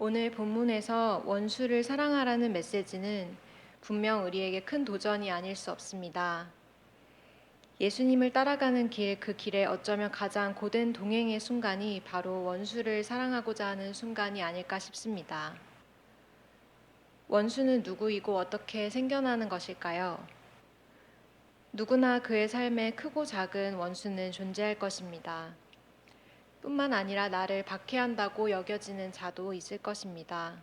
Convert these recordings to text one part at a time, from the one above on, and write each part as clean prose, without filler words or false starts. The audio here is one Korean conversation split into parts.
오늘 본문에서 원수를 사랑하라는 메시지는 분명 우리에게 큰 도전이 아닐 수 없습니다. 예수님을 따라가는 길, 그 길에 어쩌면 가장 고된 동행의 순간이 바로 원수를 사랑하고자 하는 순간이 아닐까 싶습니다. 원수는 누구이고 어떻게 생겨나는 것일까요? 누구나 그의 삶에 크고 작은 원수는 존재할 것입니다. 뿐만 아니라 나를 박해한다고 여겨지는 자도 있을 것입니다.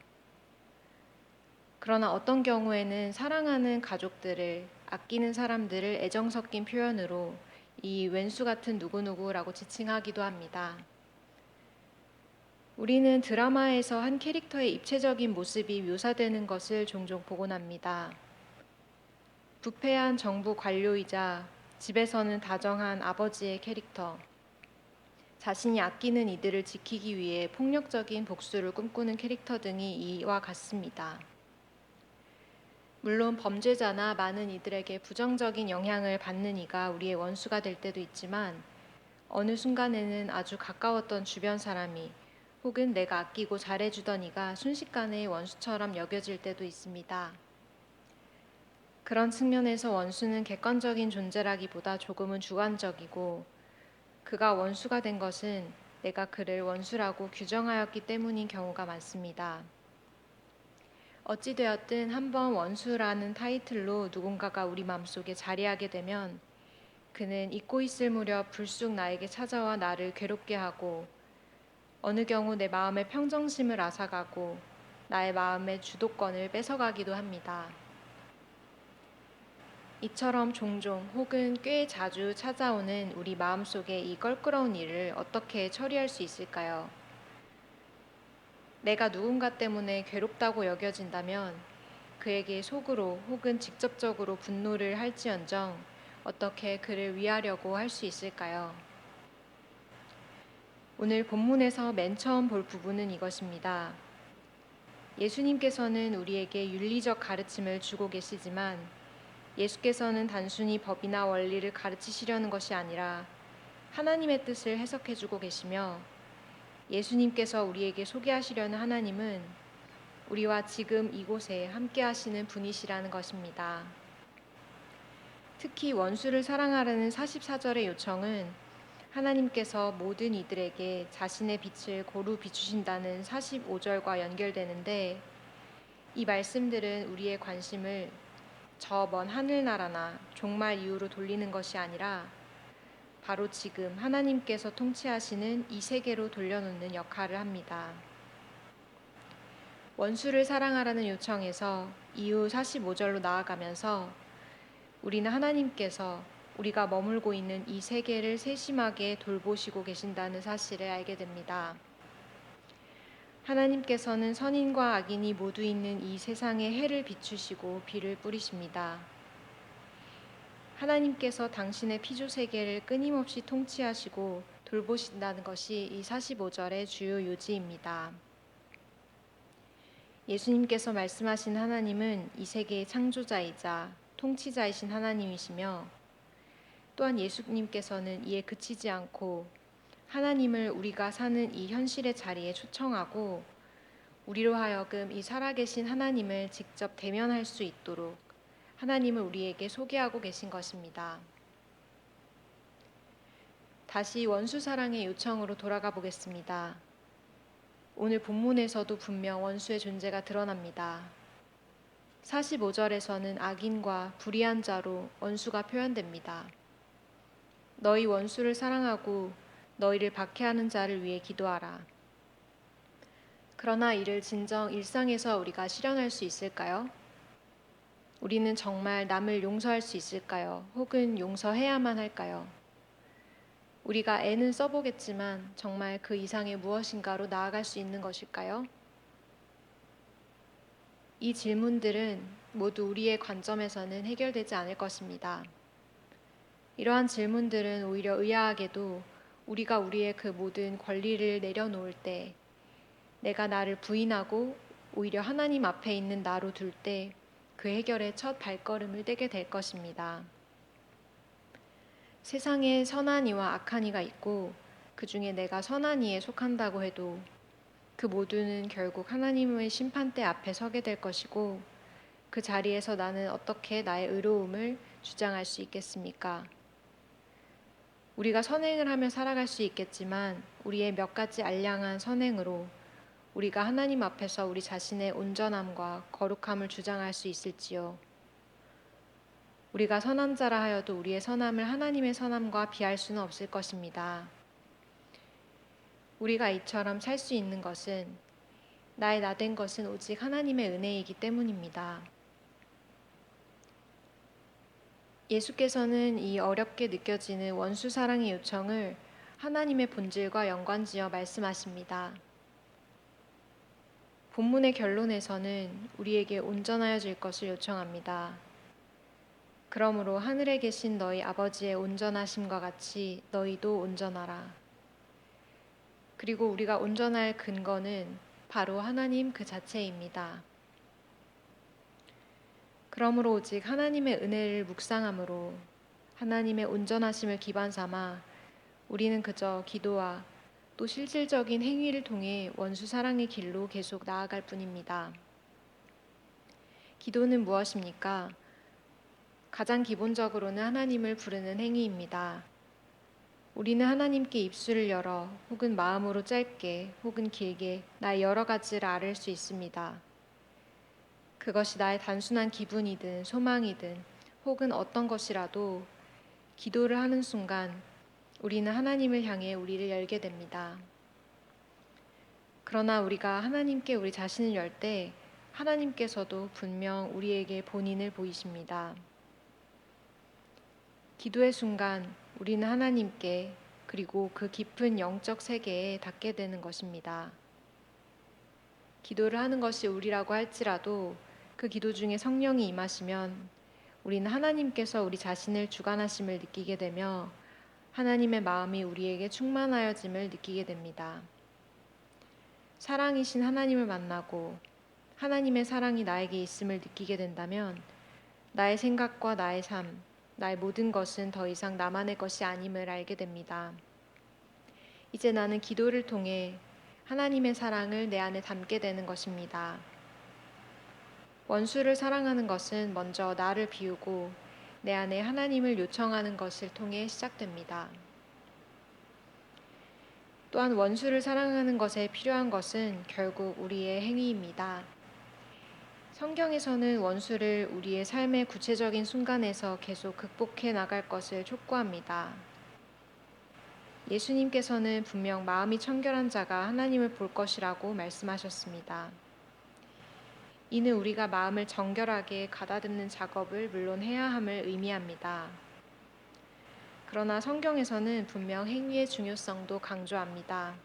그러나 어떤 경우에는 사랑하는 가족들을, 아끼는 사람들을 애정 섞인 표현으로 이 왼수 같은 누구누구라고 지칭하기도 합니다. 우리는 드라마에서 한 캐릭터의 입체적인 모습이 묘사되는 것을 종종 보곤 합니다. 부패한 정부 관료이자 집에서는 다정한 아버지의 캐릭터, 자신이 아끼는 이들을 지키기 위해 폭력적인 복수를 꿈꾸는 캐릭터 등이 이와 같습니다. 물론 범죄자나 많은 이들에게 부정적인 영향을 받는 이가 우리의 원수가 될 때도 있지만 어느 순간에는 아주 가까웠던 주변 사람이 혹은 내가 아끼고 잘해주던 이가 순식간에 원수처럼 여겨질 때도 있습니다. 그런 측면에서 원수는 객관적인 존재라기보다 조금은 주관적이고 그가 원수가 된 것은 내가 그를 원수라고 규정하였기 때문인 경우가 많습니다. 어찌되었든 한번 원수라는 타이틀로 누군가가 우리 마음속에 자리하게 되면 그는 잊고 있을 무렵 불쑥 나에게 찾아와 나를 괴롭게 하고 어느 경우 내 마음의 평정심을 앗아가고 나의 마음의 주도권을 뺏어가기도 합니다. 이처럼 종종 혹은 꽤 자주 찾아오는 우리 마음속의 이 껄끄러운 일을 어떻게 처리할 수 있을까요? 내가 누군가 때문에 괴롭다고 여겨진다면 그에게 속으로 혹은 직접적으로 분노를 할지언정 어떻게 그를 위하려고 할 수 있을까요? 오늘 본문에서 맨 처음 볼 부분은 이것입니다. 예수님께서는 우리에게 윤리적 가르침을 주고 계시지만 예수께서는 단순히 법이나 원리를 가르치시려는 것이 아니라 하나님의 뜻을 해석해 주고 계시며 예수님께서 우리에게 소개하시려는 하나님은 우리와 지금 이곳에 함께 하시는 분이시라는 것입니다. 특히 원수를 사랑하라는 44절의 요청은 하나님께서 모든 이들에게 자신의 빛을 고루 비추신다는 45절과 연결되는데 이 말씀들은 우리의 관심을 저 먼 하늘나라나 종말 이후로 돌리는 것이 아니라 바로 지금 하나님께서 통치하시는 이 세계로 돌려놓는 역할을 합니다. 원수를 사랑하라는 요청에서 이후 45절로 나아가면서 우리는 하나님께서 우리가 머물고 있는 이 세계를 세심하게 돌보시고 계신다는 사실을 알게 됩니다. 하나님께서는 선인과 악인이 모두 있는 이 세상에 해를 비추시고 비를 뿌리십니다. 하나님께서 당신의 피조 세계를 끊임없이 통치하시고 돌보신다는 것이 이 45절의 주요 요지입니다. 예수님께서 말씀하신 하나님은 이 세계의 창조자이자 통치자이신 하나님이시며 또한 예수님께서는 이에 그치지 않고 하나님을 우리가 사는 이 현실의 자리에 초청하고 우리로 하여금 이 살아계신 하나님을 직접 대면할 수 있도록 하나님을 우리에게 소개하고 계신 것입니다. 다시 원수 사랑의 요청으로 돌아가 보겠습니다. 오늘 본문에서도 분명 원수의 존재가 드러납니다. 45절에서는 악인과 불의한 자로 원수가 표현됩니다. 너희 원수를 사랑하고 너희를 박해하는 자를 위해 기도하라. 그러나 이를 진정 일상에서 우리가 실현할 수 있을까요? 우리는 정말 남을 용서할 수 있을까요? 혹은 용서해야만 할까요? 우리가 애는 써보겠지만 정말 그 이상의 무엇인가로 나아갈 수 있는 것일까요? 이 질문들은 모두 우리의 관점에서는 해결되지 않을 것입니다. 이러한 질문들은 오히려 의아하게도 우리가 우리의 그 모든 권리를 내려놓을 때, 내가 나를 부인하고 오히려 하나님 앞에 있는 나로 둘 때 그 해결의 첫 발걸음을 떼게 될 것입니다. 세상에 선한 이와 악한 이가 있고 그 중에 내가 선한 이에 속한다고 해도 그 모두는 결국 하나님의 심판대 앞에 서게 될 것이고 그 자리에서 나는 어떻게 나의 의로움을 주장할 수 있겠습니까? 우리가 선행을 하며 살아갈 수 있겠지만 우리의 몇 가지 알량한 선행으로 우리가 하나님 앞에서 우리 자신의 온전함과 거룩함을 주장할 수 있을지요? 우리가 선한 자라 하여도 우리의 선함을 하나님의 선함과 비할 수는 없을 것입니다. 우리가 이처럼 살 수 있는 것은 나의 나된 것은 오직 하나님의 은혜이기 때문입니다. 예수께서는 이 어렵게 느껴지는 원수 사랑의 요청을 하나님의 본질과 연관지어 말씀하십니다. 본문의 결론에서는 우리에게 온전하여질 것을 요청합니다. 그러므로 하늘에 계신 너희 아버지의 온전하심과 같이 너희도 온전하라. 그리고 우리가 온전할 근거는 바로 하나님 그 자체입니다. 그러므로 오직 하나님의 은혜를 묵상함으로 하나님의 온전하심을 기반 삼아 우리는 그저 기도와 또 실질적인 행위를 통해 원수 사랑의 길로 계속 나아갈 뿐입니다. 기도는 무엇입니까? 가장 기본적으로는 하나님을 부르는 행위입니다. 우리는 하나님께 입술을 열어 혹은 마음으로 짧게 혹은 길게 나의 여러 가지를 아뢰 수 있습니다. 그것이 나의 단순한 기분이든 소망이든 혹은 어떤 것이라도 기도를 하는 순간 우리는 하나님을 향해 우리를 열게 됩니다. 그러나 우리가 하나님께 우리 자신을 열 때 하나님께서도 분명 우리에게 본인을 보이십니다. 기도의 순간 우리는 하나님께 그리고 그 깊은 영적 세계에 닿게 되는 것입니다. 기도를 하는 것이 우리라고 할지라도 그 기도 중에 성령이 임하시면 우리는 하나님께서 우리 자신을 주관하심을 느끼게 되며 하나님의 마음이 우리에게 충만하여짐을 느끼게 됩니다. 사랑이신 하나님을 만나고 하나님의 사랑이 나에게 있음을 느끼게 된다면 나의 생각과 나의 삶, 나의 모든 것은 더 이상 나만의 것이 아님을 알게 됩니다. 이제 나는 기도를 통해 하나님의 사랑을 내 안에 담게 되는 것입니다. 원수를 사랑하는 것은 먼저 나를 비우고 내 안에 하나님을 요청하는 것을 통해 시작됩니다. 또한 원수를 사랑하는 것에 필요한 것은 결국 우리의 행위입니다. 성경에서는 원수를 우리의 삶의 구체적인 순간에서 계속 극복해 나갈 것을 촉구합니다. 예수님께서는 분명 마음이 청결한 자가 하나님을 볼 것이라고 말씀하셨습니다. 이는 우리가 마음을 정결하게 가다듬는 작업을 물론 해야 함을 의미합니다. 그러나 성경에서는 분명 행위의 중요성도 강조합니다.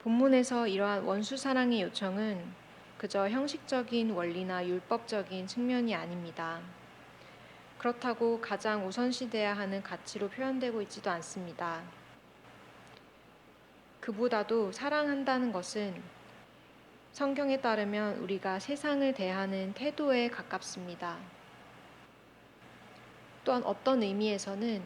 본문에서 이러한 원수 사랑의 요청은 그저 형식적인 원리나 율법적인 측면이 아닙니다. 그렇다고 가장 우선시돼야 하는 가치로 표현되고 있지도 않습니다. 그보다도 사랑한다는 것은 성경에 따르면 우리가 세상을 대하는 태도에 가깝습니다. 또한 어떤 의미에서는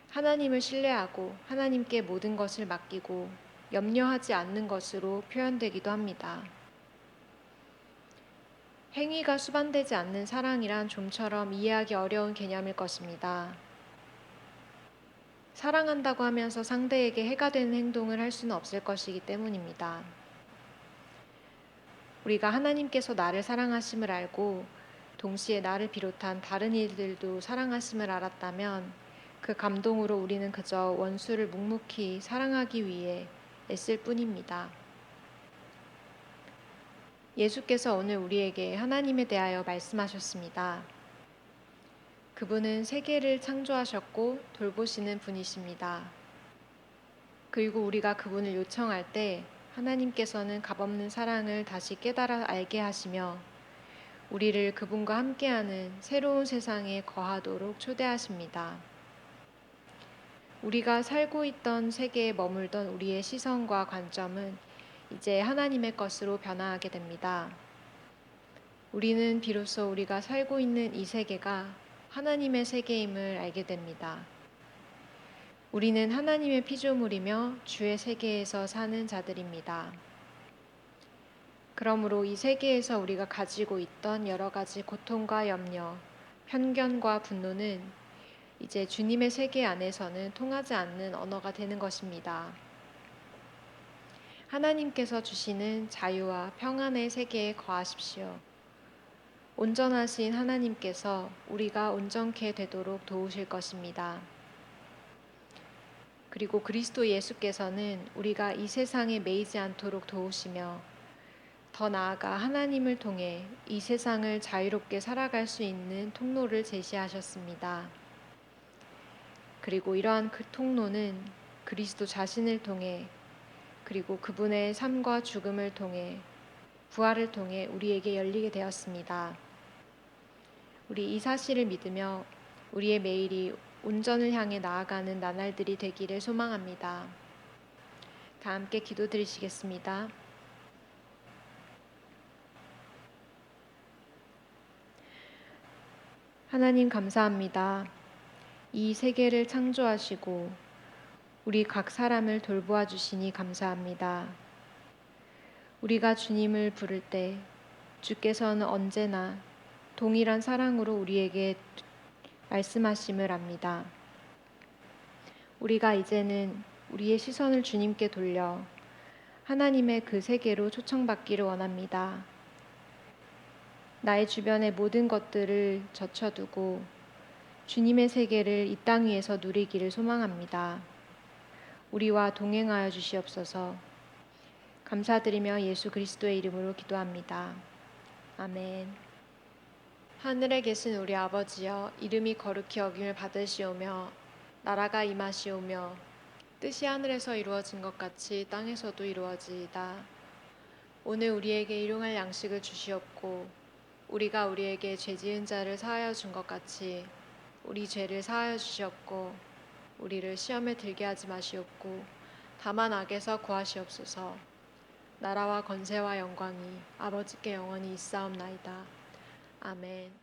하나님을 신뢰하고 하나님께 모든 것을 맡기고 염려하지 않는 것으로 표현되기도 합니다. 행위가 수반되지 않는 사랑이란 좀처럼 이해하기 어려운 개념일 것입니다. 사랑한다고 하면서 상대에게 해가 되는 행동을 할 수는 없을 것이기 때문입니다. 우리가 하나님께서 나를 사랑하심을 알고 동시에 나를 비롯한 다른 이들도 사랑하심을 알았다면 그 감동으로 우리는 그저 원수를 묵묵히 사랑하기 위해 애쓸 뿐입니다. 예수께서 오늘 우리에게 하나님에 대하여 말씀하셨습니다. 그분은 세계를 창조하셨고 돌보시는 분이십니다. 그리고 우리가 그분을 요청할 때 하나님께서는 값없는 사랑을 다시 깨달아 알게 하시며 우리를 그분과 함께하는 새로운 세상에 거하도록 초대하십니다. 우리가 살고 있던 세계에 머물던 우리의 시선과 관점은 이제 하나님의 것으로 변화하게 됩니다. 우리는 비로소 우리가 살고 있는 이 세계가 하나님의 세계임을 알게 됩니다. 우리는 하나님의 피조물이며 주의 세계에서 사는 자들입니다. 그러므로 이 세계에서 우리가 가지고 있던 여러 가지 고통과 염려, 편견과 분노는 이제 주님의 세계 안에서는 통하지 않는 언어가 되는 것입니다. 하나님께서 주시는 자유와 평안의 세계에 거하십시오. 온전하신 하나님께서 우리가 온전케 되도록 도우실 것입니다. 그리고 그리스도 예수께서는 우리가 이 세상에 매이지 않도록 도우시며 더 나아가 하나님을 통해 이 세상을 자유롭게 살아갈 수 있는 통로를 제시하셨습니다. 그리고 이러한 그 통로는 그리스도 자신을 통해 그리고 그분의 삶과 죽음을 통해 부활을 통해 우리에게 열리게 되었습니다. 우리 이 사실을 믿으며 우리의 매일이 온전을 향해 나아가는 나날들이 되기를 소망합니다. 다 함께 기도드리시겠습니다. 하나님 감사합니다. 이 세계를 창조하시고 우리 각 사람을 돌보아 주시니 감사합니다. 우리가 주님을 부를 때 주께서는 언제나 동일한 사랑으로 우리에게 말씀하심을 압니다. 우리가 이제는 우리의 시선을 주님께 돌려 하나님의 그 세계로 초청받기를 원합니다. 나의 주변의 모든 것들을 젖혀두고 주님의 세계를 이 땅 위에서 누리기를 소망합니다. 우리와 동행하여 주시옵소서. 감사드리며 예수 그리스도의 이름으로 기도합니다. 아멘. 하늘에 계신 우리 아버지여, 이름이 거룩히 여김을 받으시오며 나라가 임하시오며 뜻이 하늘에서 이루어진 것 같이 땅에서도 이루어지이다. 오늘 우리에게 일용할 양식을 주시옵고 우리가 우리에게 죄 지은 자를 사하여 준 것 같이 우리 죄를 사하여 주시옵고 우리를 시험에 들게 하지 마시옵고 다만 악에서 구하시옵소서. 나라와 권세와 영광이 아버지께 영원히 있사옵나이다. 아멘.